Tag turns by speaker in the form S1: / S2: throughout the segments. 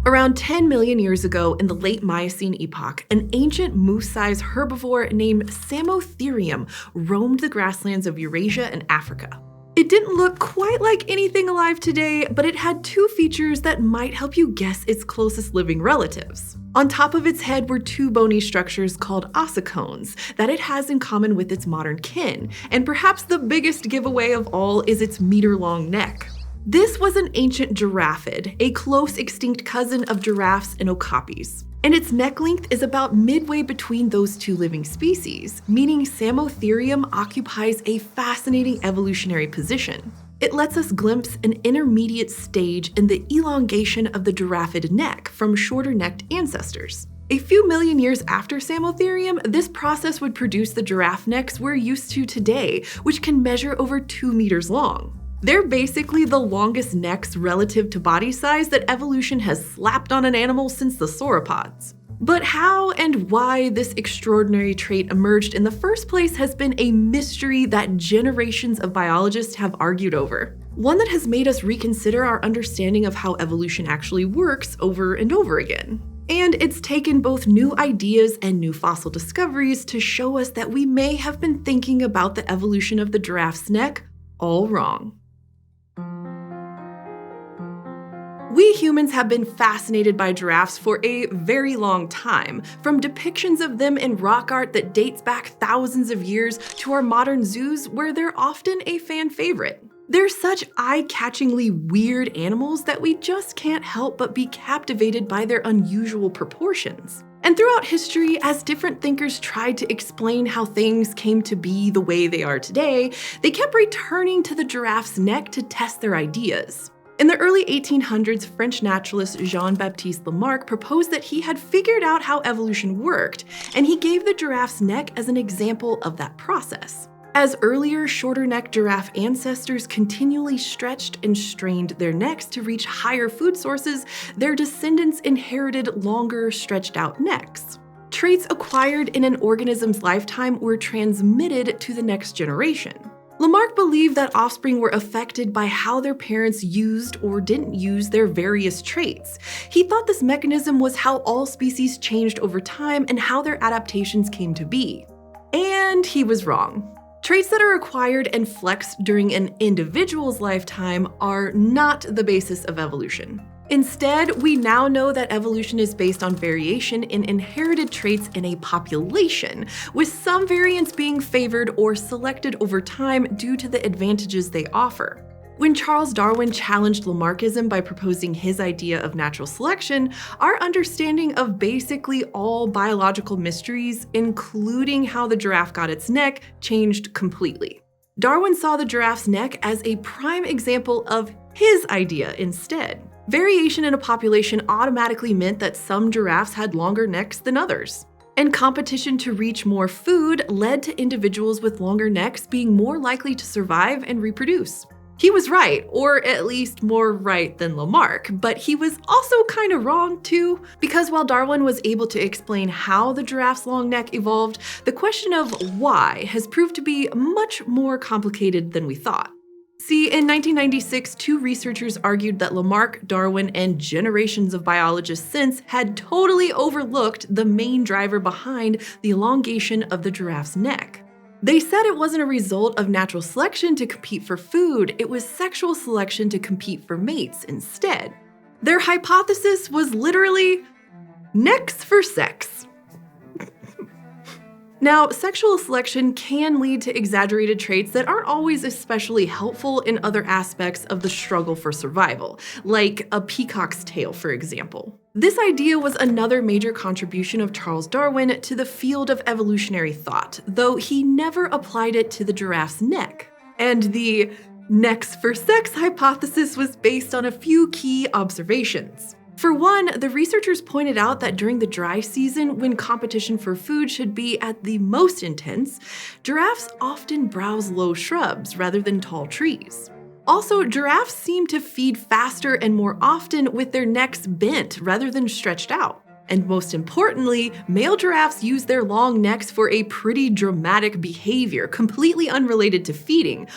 S1: Around 10 million years ago in the late Miocene epoch, an ancient moose-sized herbivore named Samotherium roamed the grasslands of Eurasia and Africa. It didn't look quite like anything alive today, but it had two features that might help you guess its closest living relatives. On top of its head were two bony structures called ossicones that it has in common with its modern kin, and perhaps the biggest giveaway of all is its meter-long neck. This was an ancient giraffid, a close extinct cousin of giraffes and okapis. And its neck length is about midway between those two living species, meaning Samotherium occupies a fascinating evolutionary position. It lets us glimpse an intermediate stage in the elongation of the giraffid neck from shorter-necked ancestors. A few million years after Samotherium, this process would produce the giraffe necks we're used to today, which can measure over 2 meters long. They're basically the longest necks relative to body size that evolution has slapped on an animal since the sauropods. But how and why this extraordinary trait emerged in the first place has been a mystery that generations of biologists have argued over. One that has made us reconsider our understanding of how evolution actually works over and over again. And it's taken both new ideas and new fossil discoveries to show us that we may have been thinking about the evolution of the giraffe's neck all wrong. We humans have been fascinated by giraffes for a very long time, from depictions of them in rock art that dates back thousands of years to our modern zoos where they're often a fan favorite. They're such eye-catchingly weird animals that we just can't help but be captivated by their unusual proportions. And throughout history, as different thinkers tried to explain how things came to be the way they are today, they kept returning to the giraffe's neck to test their ideas. In the early 1800s, French naturalist Jean-Baptiste Lamarck proposed that he had figured out how evolution worked, and he gave the giraffe's neck as an example of that process. As earlier, shorter-necked giraffe ancestors continually stretched and strained their necks to reach higher food sources, their descendants inherited longer, stretched-out necks. Traits acquired in an organism's lifetime were transmitted to the next generation. Lamarck believed that offspring were affected by how their parents used or didn't use their various traits. He thought this mechanism was how all species changed over time and how their adaptations came to be. And he was wrong. Traits that are acquired and flexed during an individual's lifetime are not the basis of evolution. Instead, we now know that evolution is based on variation in inherited traits in a population, with some variants being favored or selected over time due to the advantages they offer. When Charles Darwin challenged Lamarckism by proposing his idea of natural selection, our understanding of basically all biological mysteries, including how the giraffe got its neck, changed completely. Darwin saw the giraffe's neck as a prime example of his idea instead. Variation in a population automatically meant that some giraffes had longer necks than others. And competition to reach more food led to individuals with longer necks being more likely to survive and reproduce. He was right, or at least more right than Lamarck, but he was also kind of wrong too, because while Darwin was able to explain how the giraffe's long neck evolved, the question of why has proved to be much more complicated than we thought. See, in 1996, two researchers argued that Lamarck, Darwin, and generations of biologists since had totally overlooked the main driver behind the elongation of the giraffe's neck. They said it wasn't a result of natural selection to compete for food, it was sexual selection to compete for mates instead. Their hypothesis was literally necks for sex. Now, sexual selection can lead to exaggerated traits that aren't always especially helpful in other aspects of the struggle for survival, like a peacock's tail, for example. This idea was another major contribution of Charles Darwin to the field of evolutionary thought, though he never applied it to the giraffe's neck. And the necks for sex hypothesis was based on a few key observations. For one, the researchers pointed out that during the dry season, when competition for food should be at the most intense, giraffes often browse low shrubs rather than tall trees. Also, giraffes seem to feed faster and more often with their necks bent rather than stretched out. And most importantly, male giraffes use their long necks for a pretty dramatic behavior completely unrelated to feeding,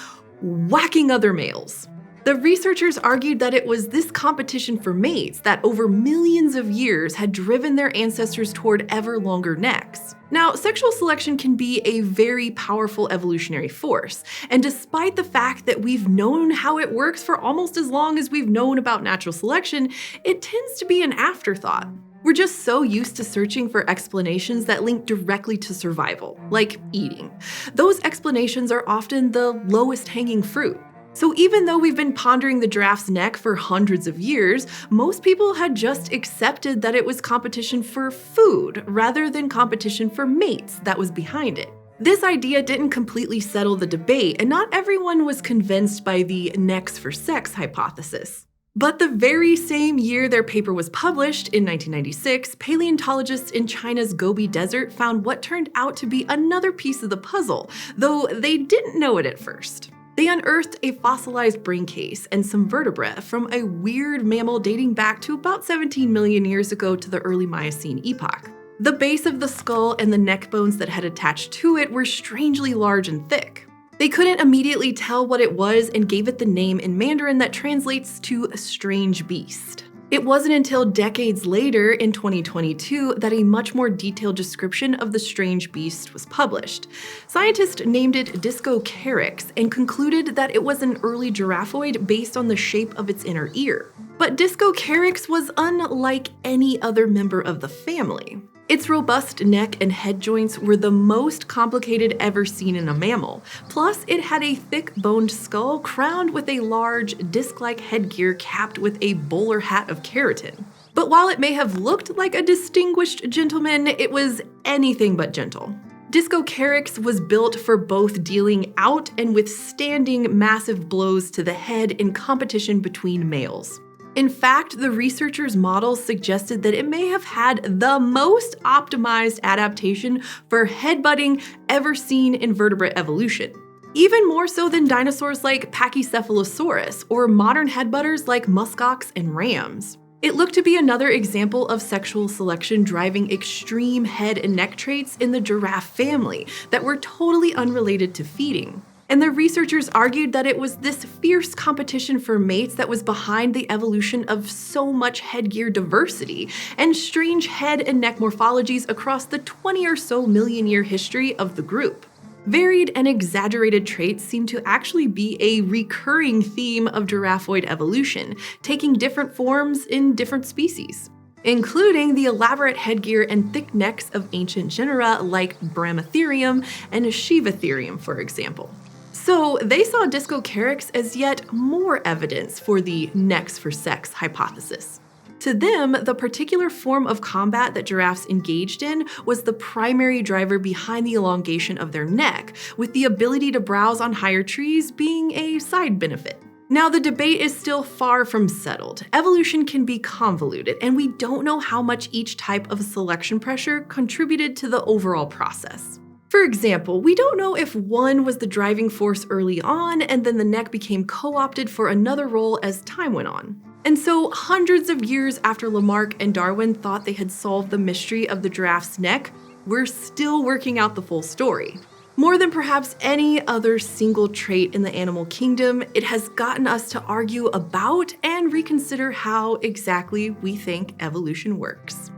S1: whacking other males. The researchers argued that it was this competition for mates that over millions of years had driven their ancestors toward ever longer necks. Now, sexual selection can be a very powerful evolutionary force, and despite the fact that we've known how it works for almost as long as we've known about natural selection, it tends to be an afterthought. We're just so used to searching for explanations that link directly to survival, like eating. Those explanations are often the lowest hanging fruit. So even though we've been pondering the giraffe's neck for hundreds of years, most people had just accepted that it was competition for food rather than competition for mates that was behind it. This idea didn't completely settle the debate, and not everyone was convinced by the necks for sex hypothesis. But the very same year their paper was published, in 1996, paleontologists in China's Gobi Desert found what turned out to be another piece of the puzzle, though they didn't know it at first. They unearthed a fossilized brain case and some vertebrae from a weird mammal dating back to about 17 million years ago to the early Miocene epoch. The base of the skull and the neck bones that had attached to it were strangely large and thick. They couldn't immediately tell what it was and gave it the name in Mandarin that translates to a strange beast. It wasn't until decades later, in 2022, that a much more detailed description of the strange beast was published. Scientists named it Discocaryx and concluded that it was an early giraffoid based on the shape of its inner ear. But Discocaryx was unlike any other member of the family. Its robust neck and head joints were the most complicated ever seen in a mammal. Plus, it had a thick boned skull crowned with a large, disc-like headgear capped with a bowler hat of keratin. But while it may have looked like a distinguished gentleman, it was anything but gentle. Discocaryx was built for both dealing out and withstanding massive blows to the head in competition between males. In fact, the researchers' models suggested that it may have had the most optimized adaptation for headbutting ever seen in vertebrate evolution. Even more so than dinosaurs like Pachycephalosaurus or modern headbutters like muskox and rams. It looked to be another example of sexual selection driving extreme head and neck traits in the giraffe family that were totally unrelated to feeding. And the researchers argued that it was this fierce competition for mates that was behind the evolution of so much headgear diversity and strange head and neck morphologies across the 20 or so million-year history of the group. Varied and exaggerated traits seem to actually be a recurring theme of giraffoid evolution, taking different forms in different species, including the elaborate headgear and thick necks of ancient genera like Brahmatherium and Shivatherium, for example. So they saw Discocaryx as yet more evidence for the necks for sex hypothesis. To them, the particular form of combat that giraffes engaged in was the primary driver behind the elongation of their neck, with the ability to browse on higher trees being a side benefit. Now, the debate is still far from settled. Evolution can be convoluted, and we don't know how much each type of selection pressure contributed to the overall process. For example, we don't know if one was the driving force early on and then the neck became co-opted for another role as time went on. And so, hundreds of years after Lamarck and Darwin thought they had solved the mystery of the giraffe's neck, we're still working out the full story. More than perhaps any other single trait in the animal kingdom, it has gotten us to argue about and reconsider how exactly we think evolution works.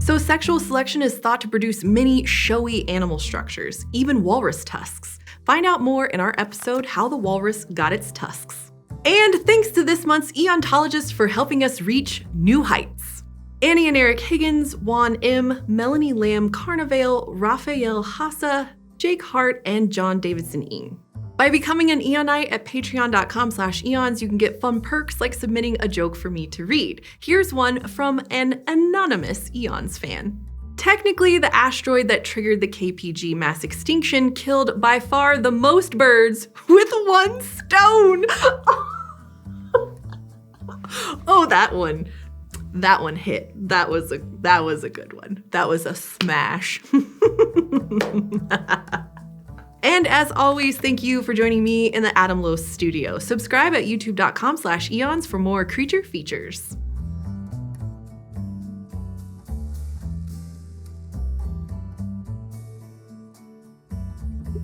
S1: So sexual selection is thought to produce many showy animal structures, even walrus tusks. Find out more in our episode, How the Walrus Got Its Tusks. And thanks to this month's Eontologist for helping us reach new heights. Annie and Eric Higgins, Juan M., Melanie Lamb Carnevale, Raphael Hassa, Jake Hart, and John Davidson Ing. By becoming an Eonite at patreon.com/eons, you can get fun perks like submitting a joke for me to read. Here's one from an anonymous Eons fan. Technically, the asteroid that triggered the KPG mass extinction killed by far the most birds with one stone. Oh, that one. That one hit. That was a good one. That was a smash. And as always, thank you for joining me in the Adam Lowe studio. Subscribe at youtube.com/eons for more creature features.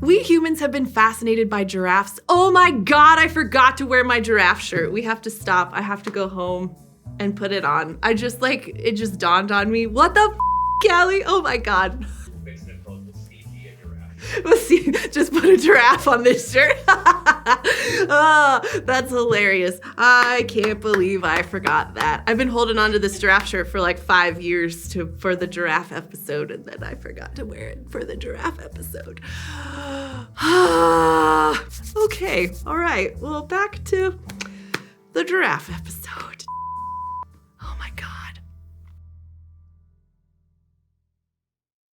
S1: We humans have been fascinated by giraffes. Oh my God, I forgot to wear my giraffe shirt. We have to stop. I have to go home and put it on. It just dawned on me. What the Callie? Oh my God. Just put a giraffe on this shirt. Oh, that's hilarious. I can't believe I forgot that. I've been holding on to this giraffe shirt for like 5 years for the giraffe episode, and then I forgot to wear it for the giraffe episode. Okay, all right. Well, back to the giraffe episode.